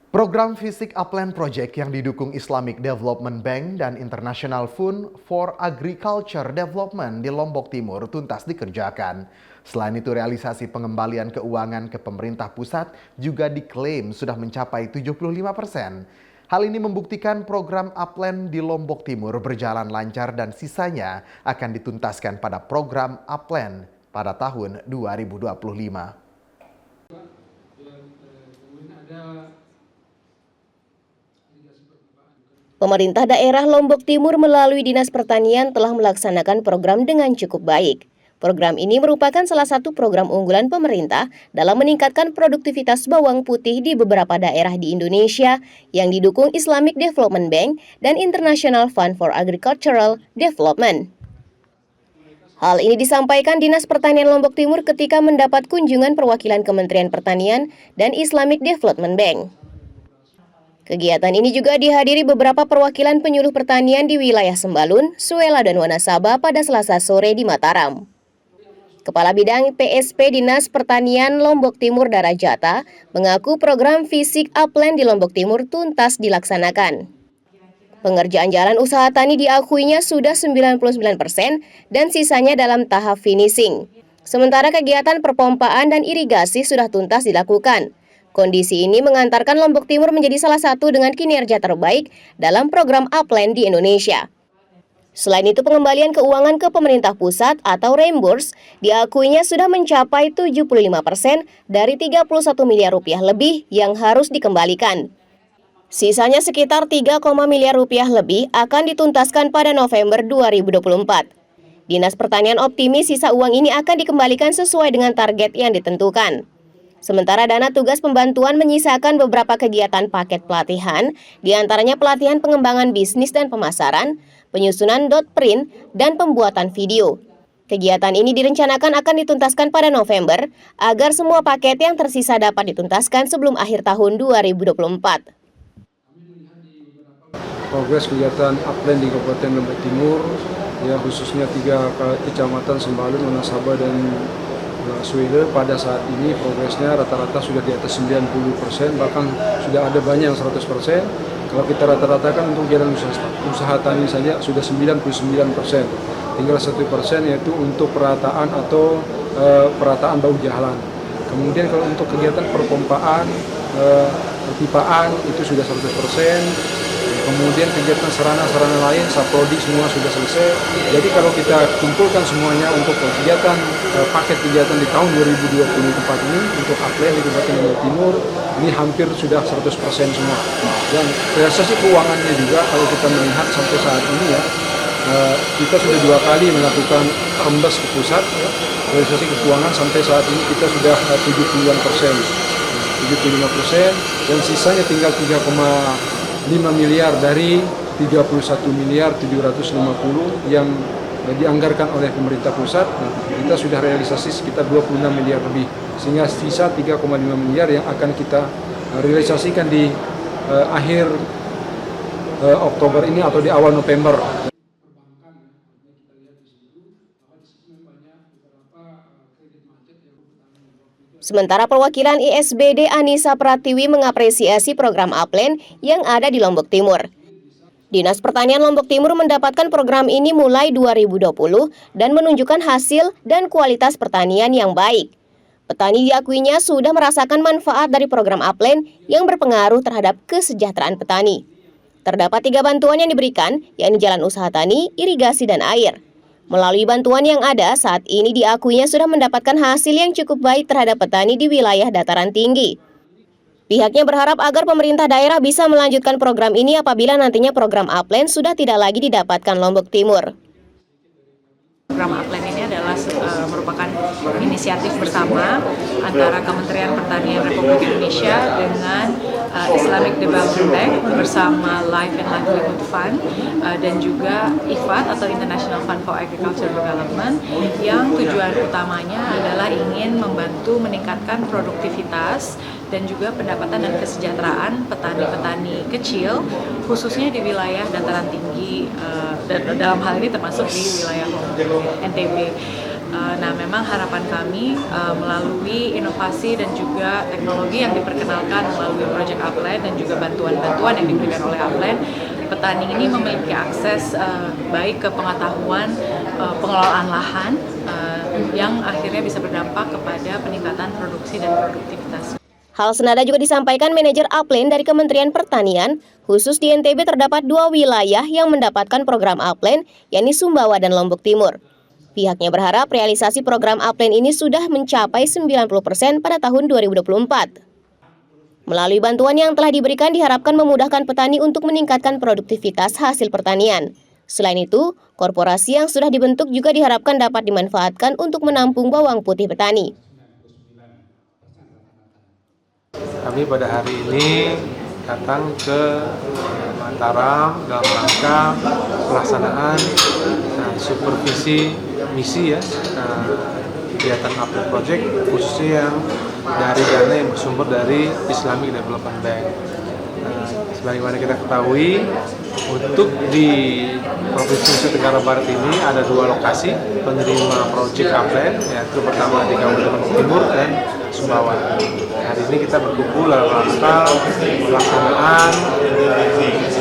Program Fisik Upland Project yang didukung Islamic Development Bank dan International Fund for Agriculture Development di Lombok Timur tuntas dikerjakan. Selain itu, realisasi pengembalian keuangan ke pemerintah pusat juga diklaim sudah mencapai 75%. Hal ini membuktikan program Upland di Lombok Timur berjalan lancar dan sisanya akan dituntaskan pada program Upland pada tahun 2025. Pemerintah daerah Lombok Timur melalui Dinas Pertanian telah melaksanakan program dengan cukup baik. Program ini merupakan salah satu program unggulan pemerintah dalam meningkatkan produktivitas bawang putih di beberapa daerah di Indonesia yang didukung Islamic Development Bank dan International Fund for Agricultural Development. Hal ini disampaikan Dinas Pertanian Lombok Timur ketika mendapat kunjungan perwakilan Kementerian Pertanian dan Islamic Development Bank. Kegiatan ini juga dihadiri beberapa perwakilan penyuluh pertanian di wilayah Sembalun, Suela, dan Wanasaba pada Selasa sore di Mataram. Kepala Bidang PSP Dinas Pertanian Lombok Timur Darajata mengaku program Fisik Upland di Lombok Timur tuntas dilaksanakan. Pengerjaan jalan usaha tani diakuinya sudah 99% dan sisanya dalam tahap finishing. Sementara kegiatan perpompaan dan irigasi sudah tuntas dilakukan. Kondisi ini mengantarkan Lombok Timur menjadi salah satu dengan kinerja terbaik dalam program Upland di Indonesia. Selain itu, pengembalian keuangan ke pemerintah pusat atau reimburse diakuinya sudah mencapai 75% dari 31 miliar rupiah lebih yang harus dikembalikan. Sisanya sekitar 3, miliar rupiah lebih akan dituntaskan pada November 2024. Dinas Pertanian optimis sisa uang ini akan dikembalikan sesuai dengan target yang ditentukan. Sementara dana tugas pembantuan menyisakan beberapa kegiatan paket pelatihan, diantaranya pelatihan pengembangan bisnis dan pemasaran, penyusunan dot print, dan pembuatan video. Kegiatan ini direncanakan akan dituntaskan pada November, agar semua paket yang tersisa dapat dituntaskan sebelum akhir tahun 2024. Progres kegiatan Upland di Kabupaten Lombok Timur, ya khususnya 3 kecamatan Sembalun, Wanasaba, dan Suela pada saat ini progresnya rata-rata sudah di atas 90%, bahkan sudah ada banyak yang 100%. Kalau kita rata-ratakan untuk jalan usaha tani saja sudah 99%. Tinggal 1% yaitu untuk perataan atau perataan bahu jalan. Kemudian kalau untuk kegiatan perpompaan, perpipaan itu sudah 100%. Kemudian kegiatan sarana-sarana lain, saprodi semua sudah selesai. Jadi kalau kita kumpulkan semuanya untuk kegiatan paket kegiatan di tahun 2024 ini untuk Upland di Kabupaten Lombok Timur ini hampir sudah 100% semua. Dan realisasi keuangannya juga kalau kita melihat sampai saat ini ya, kita sudah 2 kali melakukan rembes ke pusat. Realisasi keuangan sampai saat ini kita sudah 75%, dan sisanya tinggal 3,5 miliar dari 31 miliar 750 yang dianggarkan oleh pemerintah pusat. Kita sudah realisasi sekitar 26 miliar lebih, sehingga sisa 3,5 miliar yang akan kita realisasikan di akhir Oktober ini atau di awal November. Sementara perwakilan ISBD Anissa Pratiwi mengapresiasi program Upland yang ada di Lombok Timur. Dinas Pertanian Lombok Timur mendapatkan program ini mulai 2020 dan menunjukkan hasil dan kualitas pertanian yang baik. Petani diakuinya sudah merasakan manfaat dari program Upland yang berpengaruh terhadap kesejahteraan petani. Terdapat 3 bantuan yang diberikan, yakni jalan usaha tani, irigasi, dan air. Melalui bantuan yang ada, saat ini diakuinya sudah mendapatkan hasil yang cukup baik terhadap petani di wilayah dataran tinggi. Pihaknya berharap agar pemerintah daerah bisa melanjutkan program ini apabila nantinya program Upland sudah tidak lagi didapatkan Lombok Timur. Program Upland ini adalah merupakan inisiatif bersama antara Kementerian Pertanian Republik Indonesia dengan Islamic Development Bank bersama Life and Livelihood Fund dan juga IFAD atau International Fund for Agriculture Development, yang tujuan utamanya adalah ingin membantu meningkatkan produktivitas dan juga pendapatan dan kesejahteraan petani-petani kecil, khususnya di wilayah dataran tinggi, dan dalam hal ini termasuk di wilayah NTB. Nah, memang harapan kami melalui inovasi dan juga teknologi yang diperkenalkan melalui Project Upland dan juga bantuan-bantuan yang diberikan oleh Upland, petani ini memiliki akses baik ke pengetahuan pengelolaan lahan yang akhirnya bisa berdampak kepada peningkatan produksi dan produktivitas. Hal senada juga disampaikan manajer Upland dari Kementerian Pertanian, khusus di NTB terdapat 2 wilayah yang mendapatkan program Upland, yakni Sumbawa dan Lombok Timur. Pihaknya berharap realisasi program Upland ini sudah mencapai 90% pada tahun 2024. Melalui bantuan yang telah diberikan diharapkan memudahkan petani untuk meningkatkan produktivitas hasil pertanian. Selain itu, korporasi yang sudah dibentuk juga diharapkan dapat dimanfaatkan untuk menampung bawang putih petani. Kami pada hari ini datang ke Mataram dalam rangka pelaksanaan supervisi misi kegiatan Upland Project, khususnya yang dari dana yang bersumber dari Islamic Development Bank. Sebagaimana kita ketahui, untuk di Provinsi Nusa Tenggara Barat ini ada 2 lokasi penerima Project Upland, yaitu pertama di Kabupaten Timur dan Sumbawa. Hari ini kita berkumpul dalam rangka pelaksanaan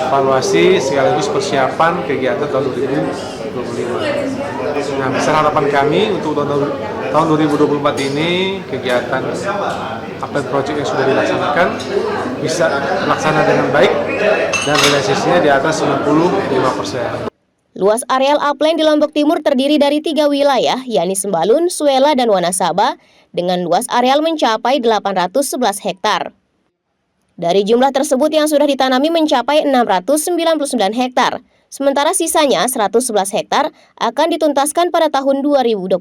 evaluasi sekaligus persiapan kegiatan tahun 2025. Nah, besar harapan kami untuk tahun 2024 ini kegiatan Upland Project yang sudah dilaksanakan bisa terlaksana dengan baik dan realisasinya di atas 95%. Luas areal Upland di Lombok Timur terdiri dari 3 wilayah, yakni Sembalun, Suela, dan Wanasaba, dengan luas areal mencapai 811 hektar. Dari jumlah tersebut yang sudah ditanami mencapai 699 hektar, sementara sisanya 111 hektar akan dituntaskan pada tahun 2025.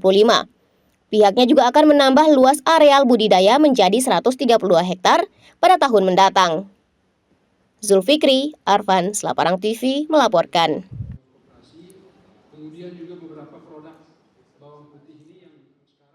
Pihaknya juga akan menambah luas areal budidaya menjadi 132 hektar pada tahun mendatang. Zulfikri, Arfan, Selaparang TV melaporkan. Kemudian juga beberapa produk bawang putih ini yang